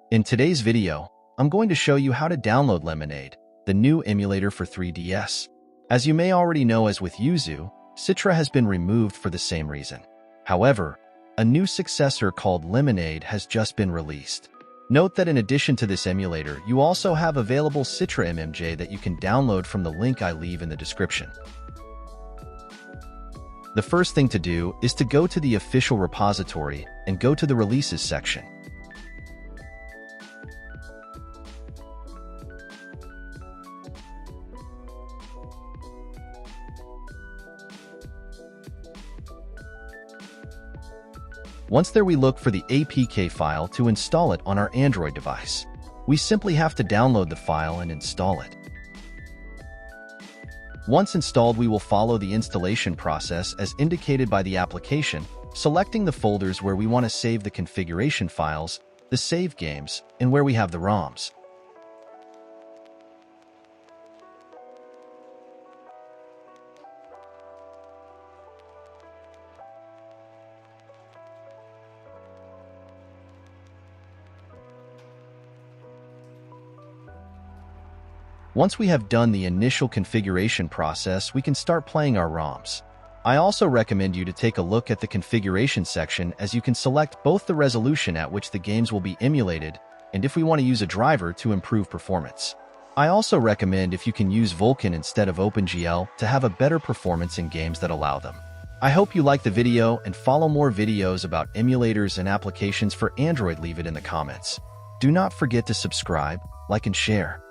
In today's video, I'm going to show you how to download Lemonade, the new emulator for 3DS. As you may already know, as with Yuzu, Citra has been removed for the same reason. However, a new successor called Lemonade has just been released. Note that in addition to this emulator, you also have available Citra MMJ that you can download from the link I leave in the description. The first thing to do is to go to the official repository and go to the releases section. Once there, we look for the APK file to install it on our Android device. We simply have to download the file and install it. Once installed, we will follow the installation process as indicated by the application, selecting the folders where we want to save the configuration files, the save games, and where we have the ROMs. Once we have done the initial configuration process, we can start playing our ROMs. I also recommend you to take a look at the configuration section, as you can select both the resolution at which the games will be emulated and if we want to use a driver to improve performance. I also recommend if you can use Vulkan instead of OpenGL to have a better performance in games that allow them. I hope you like the video and follow more videos about emulators and applications for Android. Leave it in the comments. Do not forget to subscribe, like, and share.